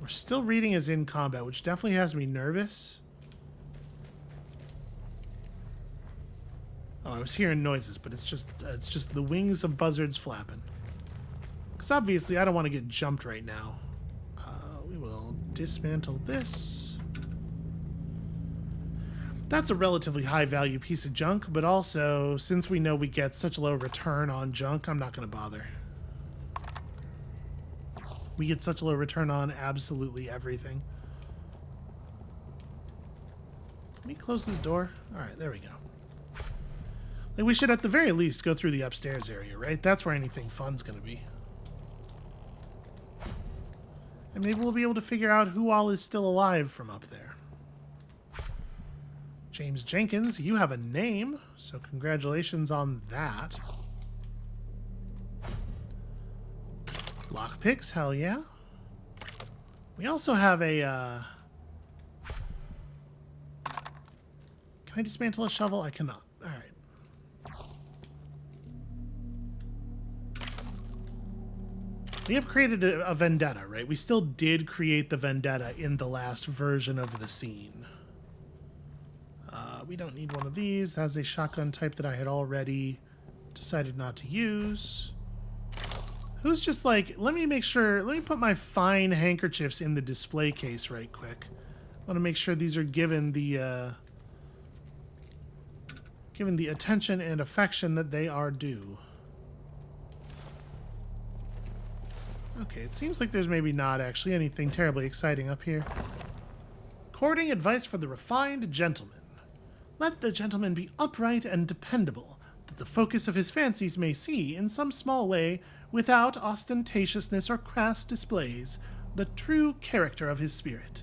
We're still reading as in combat, which definitely has me nervous. Oh, I was hearing noises, but it's just the wings of buzzards flapping. Because obviously I don't want to get jumped right now. dismantle this. That's a relatively high value piece of junk, but also, since we know we get such low return on junk, I'm not going to bother. We get such low return on absolutely everything. Let me close this door. Alright, there we go. Like, we should at the very least go through the upstairs area, right? That's where anything fun's going to be. And maybe we'll be able to figure out who all is still alive from up there. James Jenkins, you have a name, so congratulations on that. Lockpicks, hell yeah. We also have a, Can I dismantle a shovel? I cannot. Alright. We have created a vendetta, right? We still did create the vendetta in the last version of the scene. We don't need one of these. That's a shotgun type that I had already decided not to use. Who's just like, let me make sure, let me put my fine handkerchiefs in the display case right quick. I want to make sure these are given the attention and affection that they are due. Okay, it seems like there's maybe not actually anything terribly exciting up here. Courting advice for the refined gentleman. Let the gentleman be upright and dependable, that the focus of his fancies may see, in some small way, without ostentatiousness or crass displays, the true character of his spirit.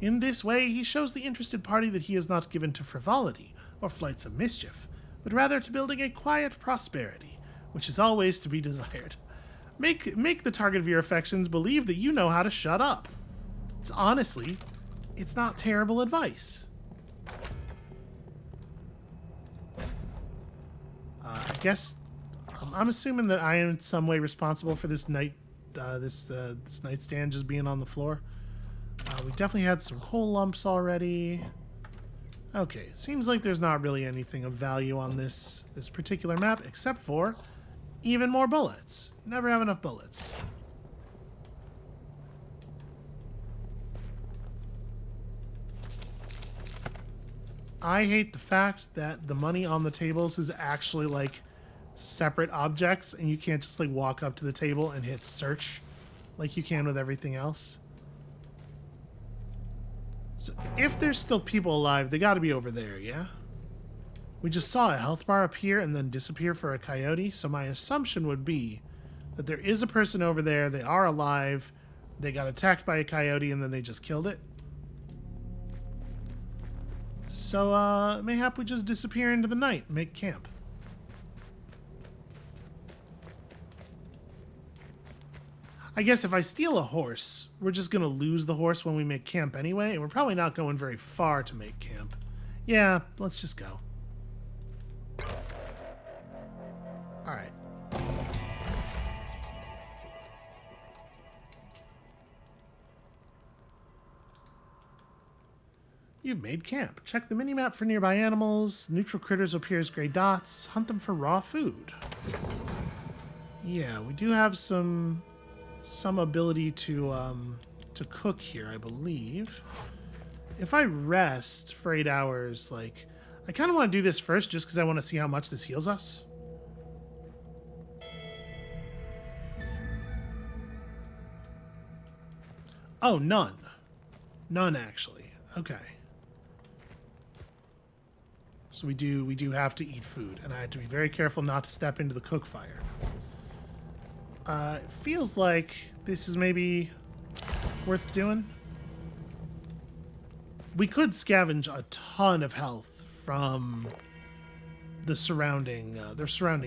In this way he shows the interested party that he is not given to frivolity or flights of mischief, but rather to building a quiet prosperity, which is always to be desired. Make the target of your affections believe that you know how to shut up. It's not terrible advice. I guess I'm assuming that I am in some way responsible for this this nightstand just being on the floor. We definitely had some coal lumps already. Okay, it seems like there's not really anything of value on this particular map, except for even more bullets. Never have enough bullets. I hate the fact that the money on the tables is actually like separate objects and you can't just like walk up to the table and hit search like you can with everything else. So if there's still people alive, they got to be over there, yeah? We just saw a health bar appear and then disappear for a coyote, so my assumption would be that there is a person over there, they are alive, they got attacked by a coyote and then they just killed it. So, mayhap we just disappear into the night, make camp. I guess if I steal a horse, we're just gonna lose the horse when we make camp anyway, and we're probably not going very far to make camp. Yeah, let's just go. Alright. You've made camp. Check the minimap for nearby animals. Neutral critters appear as gray dots. Hunt them for raw food. Yeah, we do have some ability to cook here, I believe. If I rest for 8 hours, like, I kind of want to do this first just because I want to see how much this heals us. Oh, none. None, actually. Okay. So we do have to eat food, and I have to be very careful not to step into the cook fire. It feels like this is maybe worth doing. We could scavenge a ton of health from the surrounding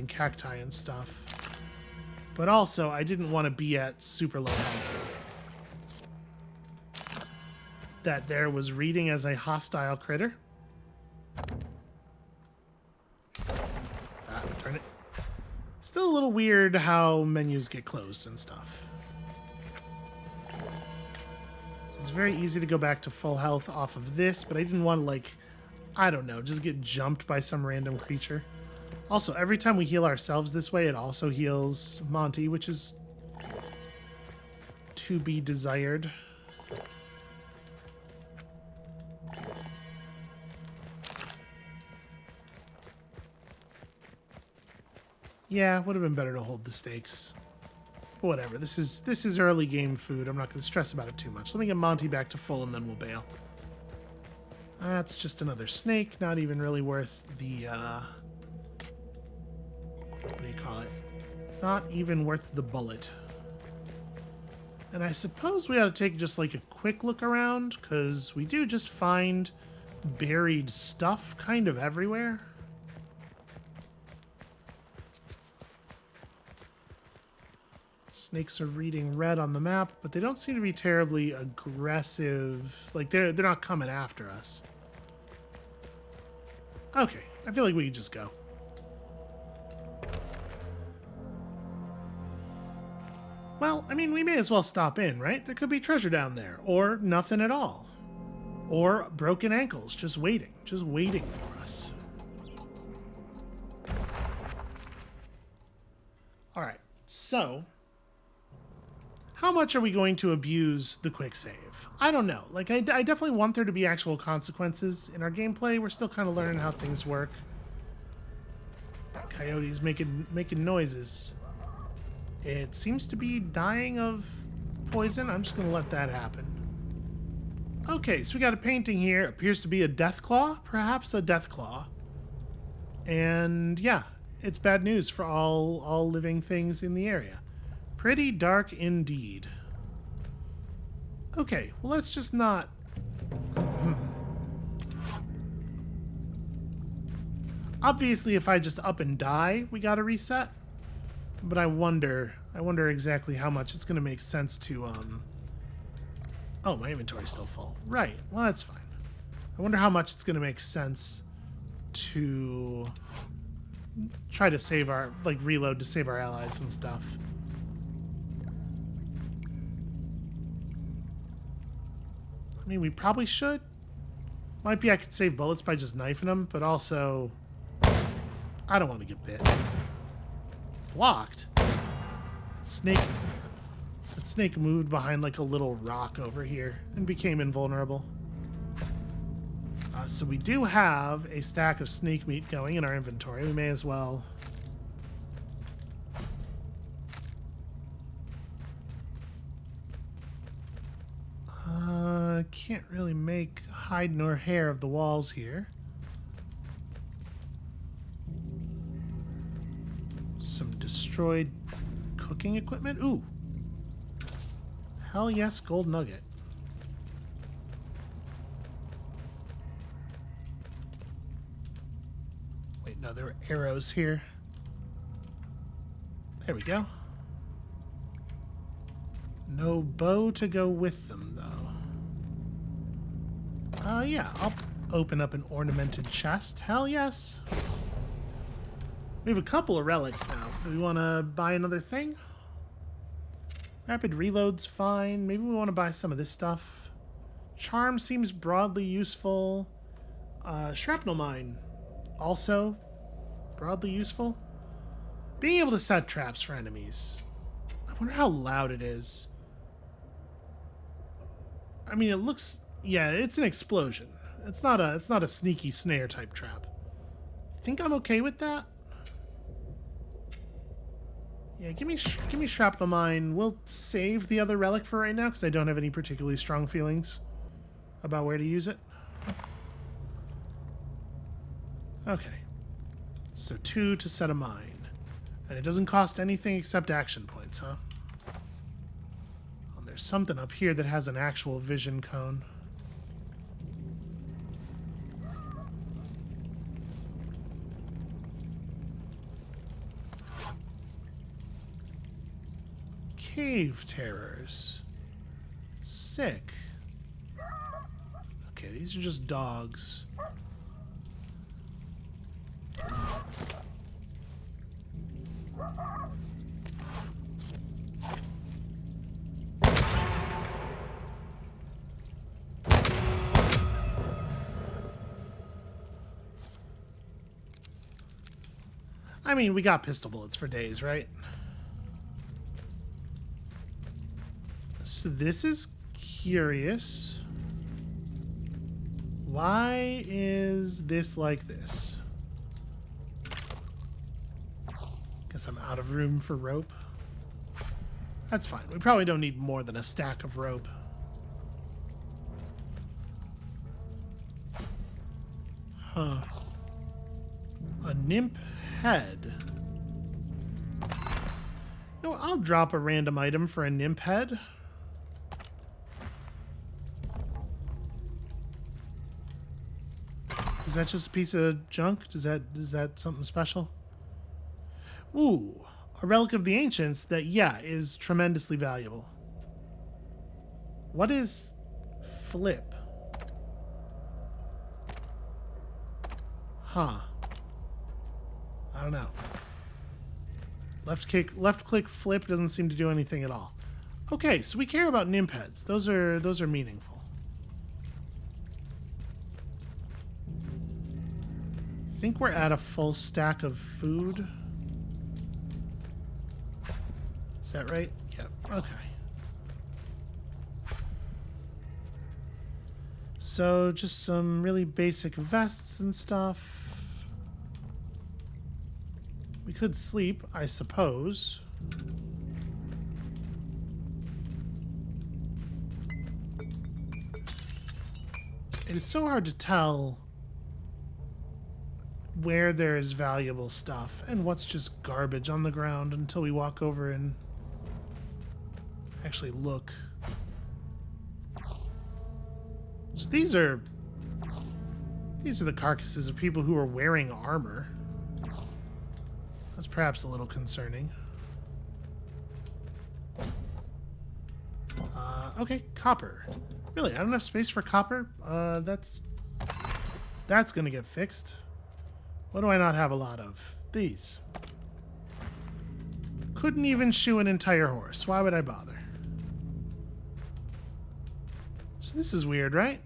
cacti and stuff. But also, I didn't want to be at super low health. That there was reading as a hostile critter. Turn it. Still a little weird how menus get closed and stuff. So it's very easy to go back to full health off of this, but I didn't want to, like, I don't know, just get jumped by some random creature. Also, every time we heal ourselves this way, it also heals Monty, which is to be desired. Yeah, would have been better to hold the stakes. But whatever. This is early game food. I'm not going to stress about it too much. Let me get Monty back to full and then we'll bail. That's just another snake. Not even really worth the what do you call it? Not even worth the bullet. And I suppose we ought to take just like a quick look around, because we do just find buried stuff kind of everywhere. Snakes are reading red on the map, but they don't seem to be terribly aggressive. Like they're not coming after us. Okay, I feel like we could just go. Well, I mean, we may as well stop in, right? There could be treasure down there, or nothing at all. Or broken ankles, just waiting for us. All right, so how much are we going to abuse the quick save? I don't know. Like, I definitely want there to be actual consequences in our gameplay. We're still kind of learning how things work. That coyote's making noises. It seems to be dying of poison. I'm just going to let that happen. Okay, so we got a painting here. Appears to be a death claw, perhaps a death claw. And yeah, it's bad news for all living things in the area. Pretty dark indeed. Okay, well, let's just not... Obviously, if I just up and die, we gotta reset. But I wonder exactly how much it's gonna make sense to, Oh, my inventory's still full. Right, well, that's fine. I wonder how much it's gonna make sense to try to save our, like, reload to save our allies and stuff. I mean, we probably should. Might be I could save bullets by just knifing them, but also I don't want to get bit. Blocked? That snake moved behind like a little rock over here and became invulnerable. So we do have a stack of snake meat going in our inventory. We may as well... Can't really make hide nor hair of the walls here. Some destroyed cooking equipment. Ooh. Hell yes, gold nugget. Wait, no, there were arrows here. There we go. No bow to go with them, though. Yeah, I'll open up an ornamented chest. Hell yes. We have a couple of relics now. Do we want to buy another thing? Rapid reload's fine. Maybe we want to buy some of this stuff. Charm seems broadly useful. Shrapnel mine, also broadly useful. Being able to set traps for enemies. I wonder how loud it is. I mean, it looks... Yeah, it's an explosion. It's not a sneaky snare type trap. Think I'm okay with that? Yeah, give me shrapnel mine. We'll save the other relic for right now because I don't have any particularly strong feelings about where to use it. Okay. So 2 to set a mine. And it doesn't cost anything except action points, huh? Well, there's something up here that has an actual vision cone. Cave terrors. Sick. Okay, these are just dogs. I mean, we got pistol bullets for days, right? So this is curious. Why is this like this? Guess I'm out of room for rope. That's fine. We probably don't need more than a stack of rope. Huh. A nymph head. You know what? I'll drop a random item for a nymph head. Is that just a piece of junk? Is that something special? Ooh, a relic of the ancients that, yeah, is tremendously valuable. What is flip? Huh. I don't know. Left click flip doesn't seem to do anything at all. Okay, so we care about nymph heads. Those are meaningful. I think we're at a full stack of food. Is that right? Yep. Okay. So just some really basic vests and stuff. We could sleep, I suppose. It is so hard to tell where there is valuable stuff and what's just garbage on the ground until we walk over and actually look. So these are the carcasses of people who are wearing armor. That's perhaps a little concerning. Okay, copper. Really, I don't have space for copper? That's gonna get fixed. What do I not have a lot of? These. Couldn't even shoe an entire horse. Why would I bother? So this is weird, right?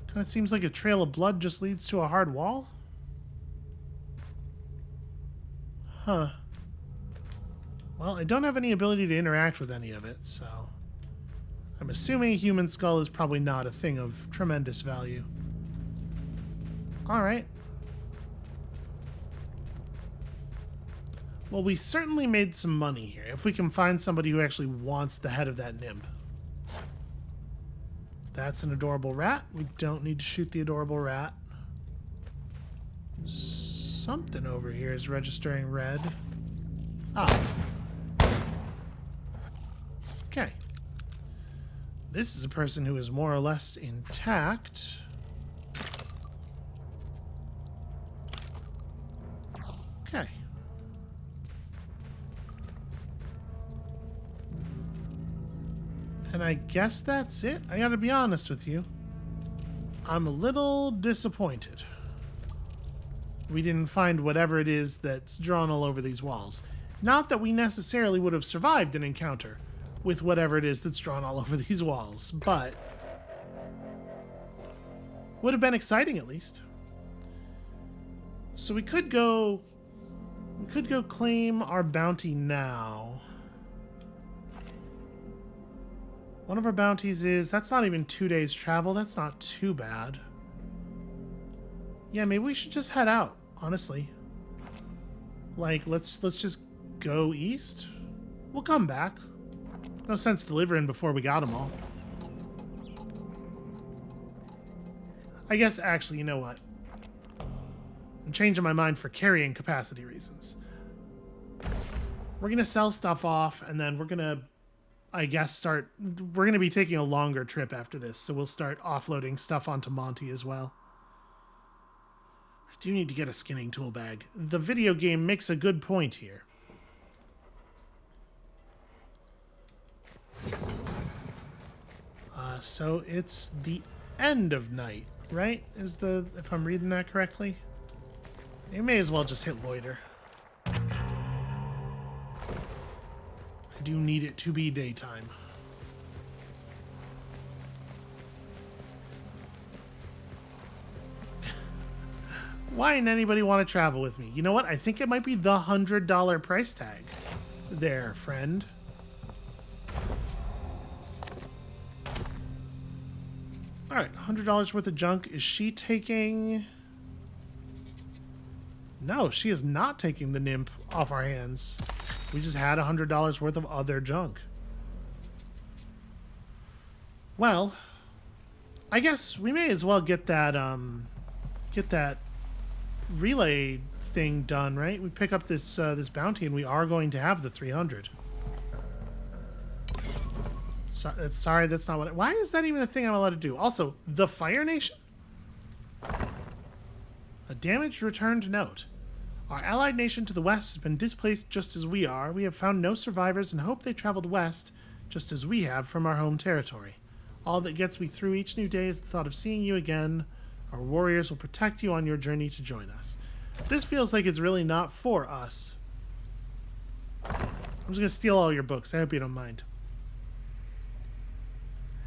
Kind of seems like a trail of blood just leads to a hard wall. Huh. Well, I don't have any ability to interact with any of it, so I'm assuming a human skull is probably not a thing of tremendous value. Alright. Well, we certainly made some money here, if we can find somebody who actually wants the head of that nymph. That's an adorable rat. We don't need to shoot the adorable rat. Something over here is registering red. Ah. Okay. This is a person who is more or less intact. Okay. And I guess that's it. I gotta be honest with you. I'm a little disappointed. We didn't find whatever it is that's drawn all over these walls. Not that we necessarily would have survived an encounter with whatever it is that's drawn all over these walls, but would have been exciting at least. So we could go claim our bounty now. One of our bounties is, that's not even 2 days travel. That's not too bad. Yeah, maybe we should just head out, honestly. Like, let's just go east. We'll come back. No sense delivering before we got them all. I guess, actually, you know what? I'm changing my mind for carrying capacity reasons. We're gonna sell stuff off, and then we're gonna, I guess, we're gonna be taking a longer trip after this, so we'll start offloading stuff onto Monty as well. I do need to get a skinning tool bag. The video game makes a good point here. So it's the end of night, right? If I'm reading that correctly? You may as well just hit loiter. I do need it to be daytime. Why didn't anybody want to travel with me? You know what? I think it might be the $100 price tag there, friend. Alright, $100 worth of junk. Is she taking... No, she is not taking the nymph off our hands. We just had $100 worth of other junk. Well, I guess we may as well get that relay thing done, right? We pick up this this bounty, and we are going to have the 300. Sorry, that's not what. Why is that even a thing I'm allowed to do? Also, the Fire Nation. A damaged returned note. Our allied nation to the west has been displaced just as we are. We have found no survivors and hope they traveled west just as we have from our home territory. All that gets me through each new day is the thought of seeing you again. Our warriors will protect you on your journey to join us. This feels like it's really not for us. I'm just going to steal all your books. I hope you don't mind.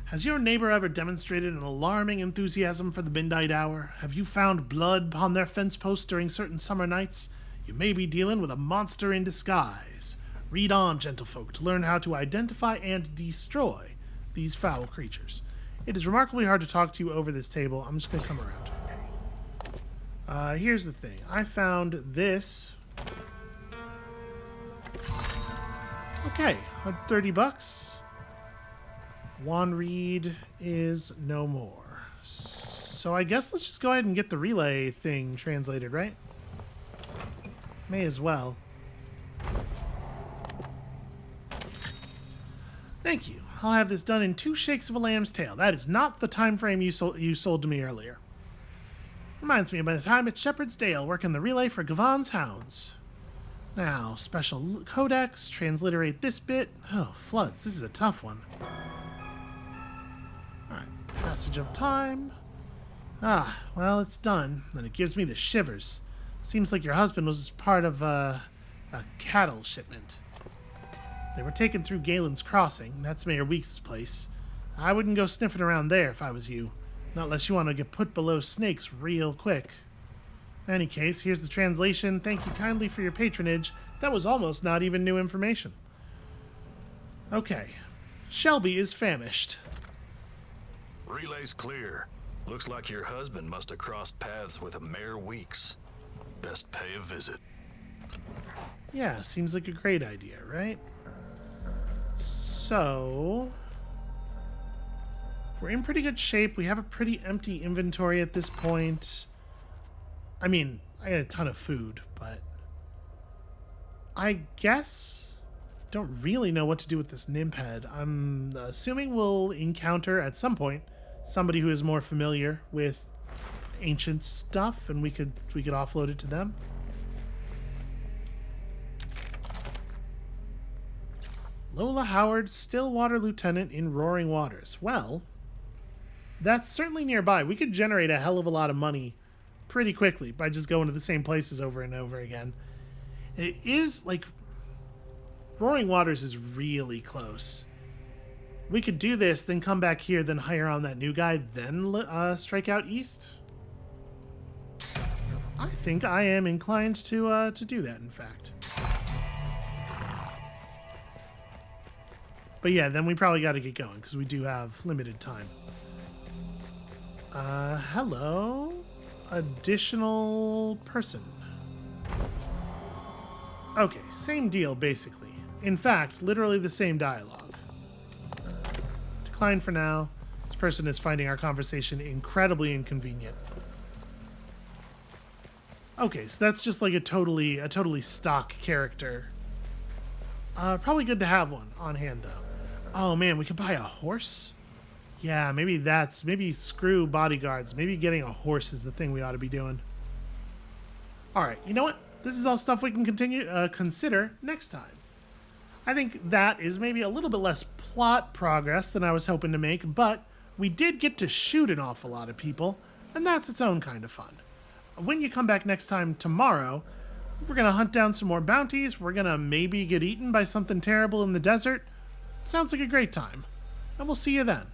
Has your neighbor ever demonstrated an alarming enthusiasm for the midnight hour? Have you found blood upon their fence posts during certain summer nights? You may be dealing with a monster in disguise. Read on, gentlefolk, to learn how to identify and destroy these foul creatures. It is remarkably hard to talk to you over this table. I'm just going to come around. Here's the thing. I found this. Okay, $30. Juan Reed is no more. So I guess let's just go ahead and get the relay thing translated, right? May as well. Thank you. I'll have this done in 2 shakes of a lamb's tail. That is not the time frame you sold to me earlier. Reminds me of my time at Shepherd's Dale working the relay for Gavan's Hounds. Now, special codex, transliterate this bit. Oh, floods. This is a tough one. Passage of time. Ah, well, it's done, and it gives me the shivers. Seems like your husband was part of a cattle shipment. They were taken through Galen's Crossing. That's Mayor Weeks' place. I wouldn't go sniffing around there if I was you. Not unless you want to get put below snakes real quick. In any case, here's the translation. Thank you kindly for your patronage. That was almost not even new information. Okay. Shelby is famished. Relay's clear. Looks like your husband must have crossed paths with a Mayor Weeks. Best pay a visit. Yeah, seems like a great idea, right? So we're in pretty good shape. We have a pretty empty inventory at this point. I mean, I got a ton of food, but I guess don't really know what to do with this nymph head. I'm assuming we'll encounter at some point somebody who is more familiar with ancient stuff, and we could offload it to them. Lola Howard, Stillwater Lieutenant in Roaring Waters. Well, that's certainly nearby. We could generate a hell of a lot of money pretty quickly by just going to the same places over and over again. It is like Roaring Waters is really close. We could do this, then come back here, then hire on that new guy, then strike out east. I think I am inclined to do that, in fact. But yeah, then we probably got to get going because we do have limited time. Hello? Additional person. Okay, same deal, basically. In fact, literally the same dialogue. Decline for now. This person is finding our conversation incredibly inconvenient. Okay, so that's just like a totally stock character. Probably good to have one on hand, though. Oh man, we could buy a horse? Yeah, maybe screw bodyguards. Maybe getting a horse is the thing we ought to be doing. Alright, you know what? This is all stuff we can consider next time. I think that is maybe a little bit less plot progress than I was hoping to make, but we did get to shoot an awful lot of people, and that's its own kind of fun. When you come back next time tomorrow, we're going to hunt down some more bounties. We're going to maybe get eaten by something terrible in the desert. Sounds like a great time. And we'll see you then.